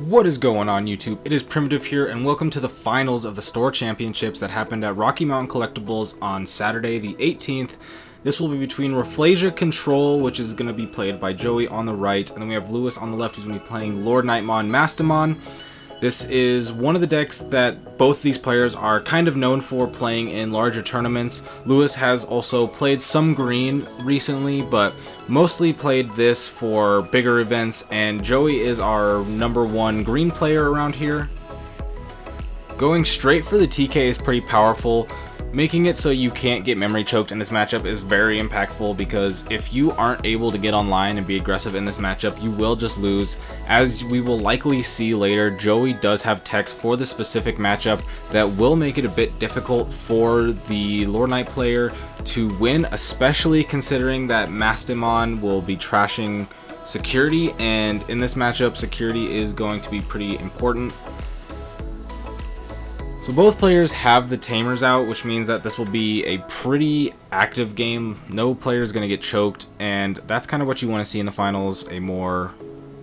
What is going on YouTube? It is Primitive here and welcome to the finals of the store championships that happened at Rocky Mountain Collectibles on Saturday the 18th. This will be between Rafflesimon Control, which is going to be played by Joey on the right, and then we have Lewis on the left who's going to be playing LordKnightmon Mastemon. This is one of the decks that both these players are kind of known for playing in larger tournaments. Lewis has also played some green recently, but mostly played this for bigger events, and Joey is our #1 green player around here. Going straight for the TK is pretty powerful. Making it so you can't get memory choked in this matchup is very impactful, because if you aren't able to get online and be aggressive in this matchup, you will just lose. As we will likely see later, Joey does have techs for the specific matchup that will make it a bit difficult for the LordKnight player to win, especially considering that Mastemon will be trashing security, and in this matchup security is going to be pretty important. So both players have the tamers out, which means that this will be a pretty active game. No player is going to get choked, and that's kind of what you want to see in the finals, a more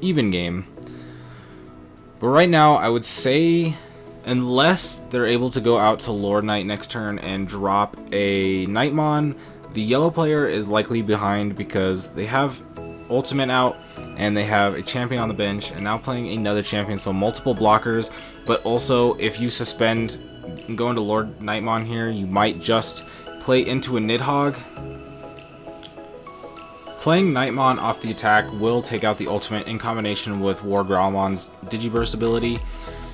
even game. But right now, I would say, unless they're able to go out to LordKnight next turn and drop a Knightmon, the yellow player is likely behind because they have Ultimate out, and they have a champion on the bench, and now playing another champion, so multiple blockers. But also, if you suspend and go into LordKnightmon here, you might just play into a Nidhogg. Playing Knightmon off the attack will take out the ultimate in combination with War Growlmon's Digiburst ability.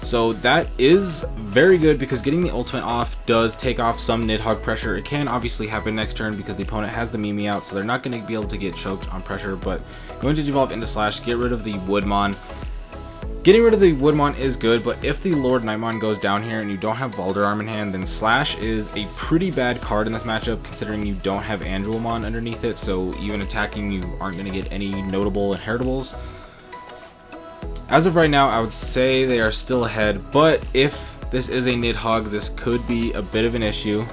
So that is very good, because getting the ultimate off does take off some Nidhogg pressure. It can obviously happen next turn because the opponent has the Mimi out, so they're not going to be able to get choked on pressure. But going to Digivolve into Slash, get rid of the Woodmon. Getting rid of the Woodmon is good, but if the LordKnightmon goes down here and you don't have Valderarm in hand, then Slash is a pretty bad card in this matchup, considering you don't have Angelmon underneath it, so even attacking you aren't going to get any notable inheritables. As of right now, I would say they are still ahead, but if this is a Nidhogg, this could be a bit of an issue.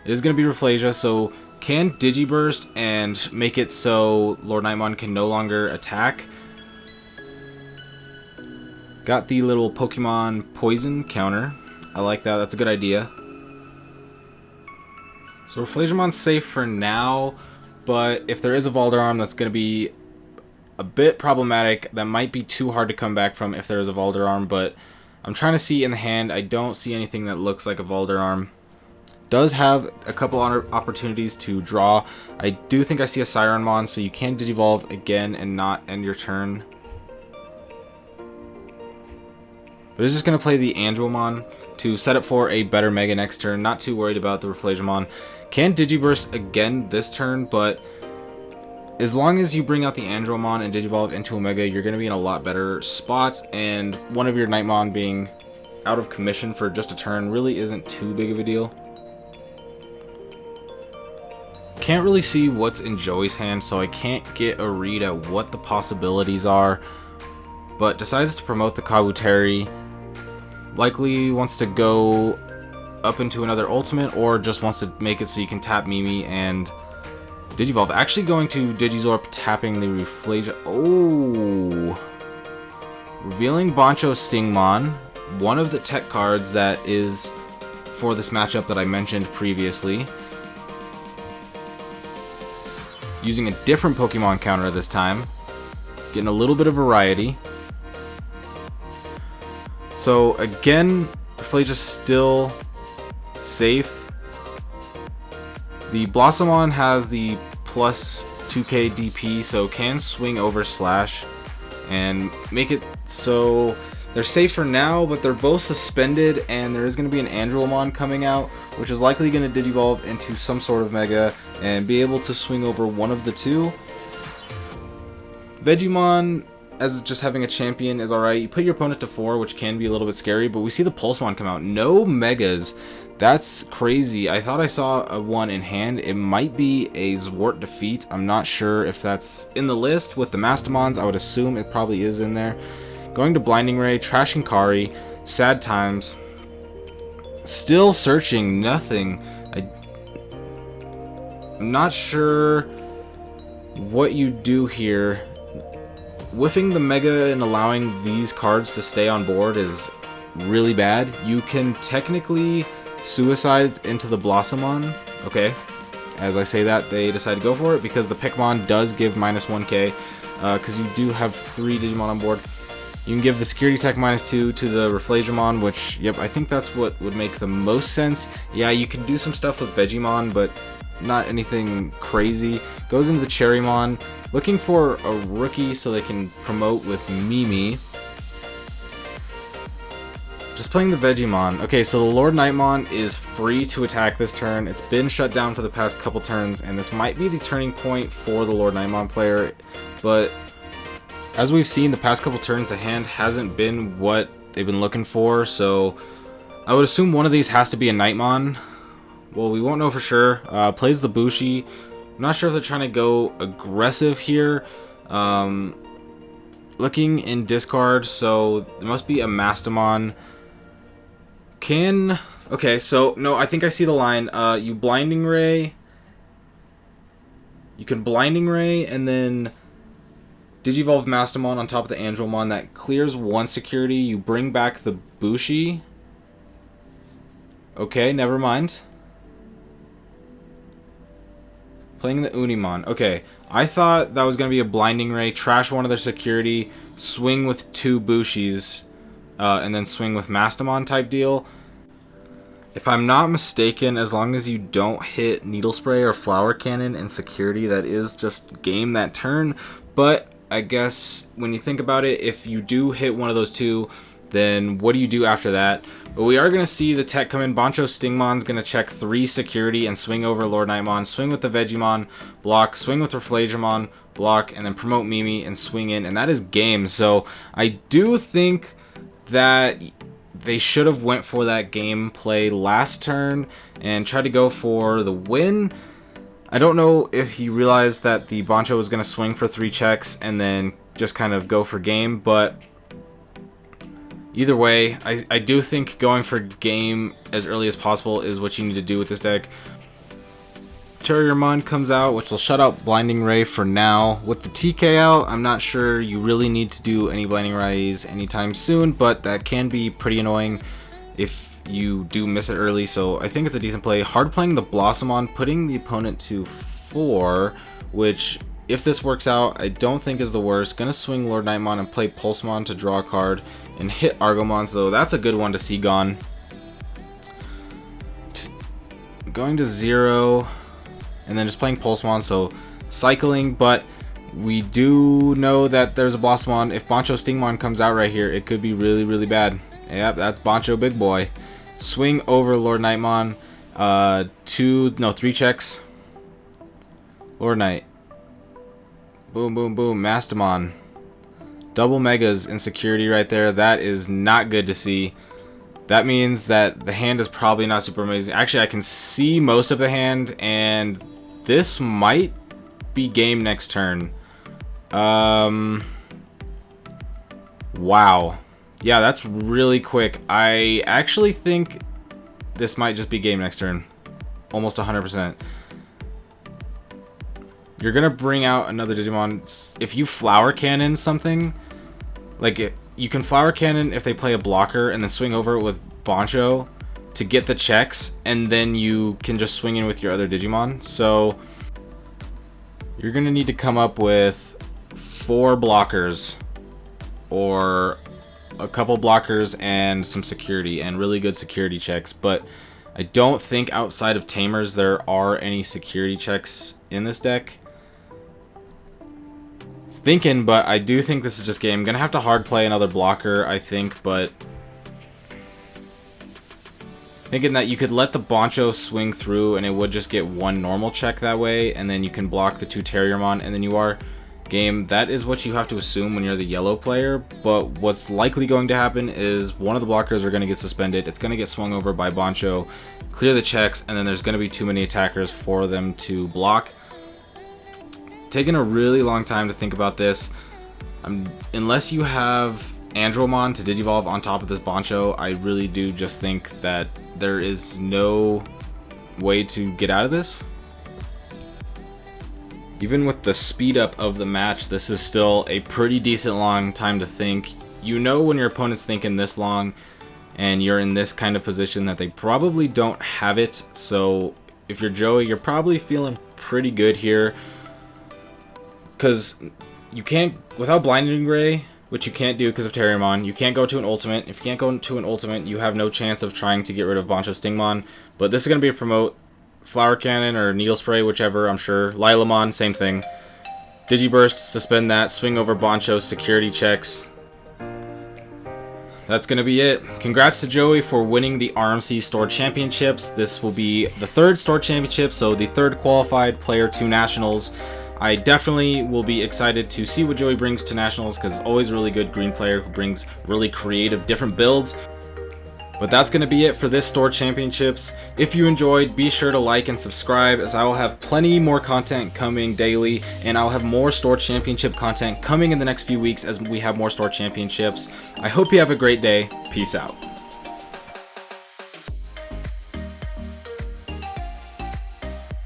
It is going to be Rafflesimon, so can Digiburst and make it so LordKnightmon can no longer attack. Got the little Pokemon Poison counter. I like that, that's a good idea. So Rafflesimon's safe for now, but if there is a Valderarm, that's going to be a bit problematic. That might be too hard to come back from if there is a Valderarm, but I'm trying to see in the hand. I don't see anything that looks like a Valderarm. Does have a couple opportunities to draw. I do think I see a Sirenmon, so you can Digivolve again and not end your turn. But it's just going to play the Angelmon to set up for a better Mega next turn. Not too worried about the Rafflesimon. Can Digiburst again this turn, but as long as you bring out the Angelmon and Digivolve into Omega, you're going to be in a lot better spot, and one of your Knightmon being out of commission for just a turn really isn't too big of a deal. Can't really see what's in Joey's hand, so I can't get a read at what the possibilities are, but decides to promote the Kabuteri. Likely wants to go up into another ultimate, or just wants to make it so you can tap Mimi and Digivolve. Actually going to Digizorp, tapping the Rafflesimon. Oh! Revealing Boncho Stingmon, one of the tech cards that is for this matchup that I mentioned previously. Using a different Pokemon counter this time. Getting a little bit of variety. So again, Rafflesimon still safe. The Blossomon has the plus 2k DP, so can swing over Slash and make it so they're safe for now, but they're both suspended, and there is going to be an Angelmon coming out, which is likely going to Digivolve into some sort of Mega and be able to swing over one of the two. Vegemon, as just having a champion, is alright. You put your opponent to 4, which can be a little bit scary, but we see the Pulsemon come out. No Megas. That's crazy. I thought I saw a one in hand. It might be a Zwart defeat. I'm not sure if that's in the list. With the Mastemons, I would assume it probably is in there. Going to Blinding Ray, trashing Kari, sad times. Still searching, nothing. I'm not sure what you do here. whiffing the Mega and allowing these cards to stay on board is really bad. You can technically suicide into the Blossomon, okay? As I say that, they decide to go for it because the Pikmon does give minus 1k, because you do have 3 Digimon on board. You can give the Security Tech minus 2 to the Rafflesimon, which, yep, I think that's what would make the most sense. Yeah, you can do some stuff with Vegiemon, but not anything crazy. Goes into the Cherrymon, looking for a rookie so they can promote with Mimi. Just playing the Vegiemon. Okay, so the LordKnightmon is free to attack this turn. It's been shut down for the past couple turns, and this might be the turning point for the LordKnightmon player, but as we've seen the past couple turns, the hand hasn't been what they've been looking for, so I would assume one of these has to be a Knightmon. Well, we won't know for sure. Plays the Bushi. I'm not sure if they're trying to go aggressive here. Looking in discard, so there must be a Mastemon. Okay, so no, I think I see the line. You Blinding Ray. You can Blinding Ray and then Digivolve Mastemon on top of the Angelmon. That clears 1 security. You bring back the Bushi. Okay, never mind. Playing the Unimon. Okay, I thought that was going to be a Blinding Ray, trash one of their security, swing with 2 Bushis, and then swing with Mastemon type deal. If I'm not mistaken, as long as you don't hit Needle Spray or Flower Cannon and security, that is just game that turn. But I guess when you think about it, if you do hit one of those 2, then what do you do after that? But we are going to see the tech come in. Bancho Stingmon's going to check 3 security and swing over LordKnightmon, swing with the Vegiemon, block, swing with Rafflesimon, block, and then promote Mimi and swing in, and that is game. So I do think that they should have went for that gameplay last turn and tried to go for the win. I don't know if he realized that the Bancho was going to swing for 3 checks and then just kind of go for game, but either way, I do think going for game as early as possible is what you need to do with this deck. Cherrymon comes out, which will shut out Blinding Ray for now. With the TK out, I'm not sure you really need to do any Blinding Rays anytime soon, but that can be pretty annoying if you do miss it early, so I think it's a decent play. Hard playing the Blossomon, putting the opponent to 4, which, if this works out, I don't think is the worst. Gonna swing LordKnightmon and play Pulsemon to draw a card and hit Argomon, so that's a good one to see gone. Going to 0, and then just playing Pulsemon, so cycling, but we do know that there's a Blossomon. If Bancho Stingmon comes out right here, it could be really, really bad. Yep, that's Bancho Big Boy. Swing over LordKnightmon. 3 checks. LordKnight. Boom, boom, boom. Mastemon. Double Megas in security right there. That is not good to see. That means that the hand is probably not super amazing. Actually, I can see most of the hand, and this might be game next turn. Wow. Yeah, that's really quick. I actually think this might just be game next turn. Almost 100%. You're going to bring out another Digimon. If you Flower Cannon something, like you can Flower Cannon if they play a blocker and then swing over it with Bancho to get the checks, and then you can just swing in with your other Digimon. So you're going to need to come up with 4 blockers or a couple blockers and some security and really good security checks, but I don't think outside of Tamers there are any security checks in this deck. It's thinking, but I do think this is just game. I'm gonna have to hard play another blocker, I think, but thinking that you could let the Bancho swing through and it would just get 1 normal check that way, and then you can block the 2 Terriermon, and then you are game. That is what you have to assume when you're the yellow player, but what's likely going to happen is one of the blockers are going to get suspended. It's going to get swung over by Bancho, clear the checks, and then there's going to be too many attackers for them to block. Taking a really long time to think about this. Unless you have Angelmon to Digivolve on top of this Bancho, I really do just think that there is no way to get out of this. Even with the speed up of the match, this is still a pretty decent long time to think. You know when your opponent's thinking this long and you're in this kind of position that they probably don't have it. So if you're Joey, you're probably feeling pretty good here. Because you can't, without Blinding Ray, which you can't do because of Terriermon, you can't go to an ultimate. If you can't go to an ultimate, you have no chance of trying to get rid of Boncho Stingmon. But this is going to be a promote. Flower Cannon or Needle Spray, whichever, I'm sure. Lilamon, same thing. Digiburst, suspend that. Swing over Boncho, security checks. That's going to be it. Congrats to Joey for winning the RMC Store Championships. This will be the third Store Championship, so the third qualified player to Nationals. I definitely will be excited to see what Joey brings to Nationals because it's always a really good green player who brings really creative, different builds. But that's going to be it for this Store Championships. If you enjoyed, be sure to like and subscribe, as I will have plenty more content coming daily, and I'll have more Store Championship content coming in the next few weeks as we have more Store Championships. I hope you have a great day. Peace out.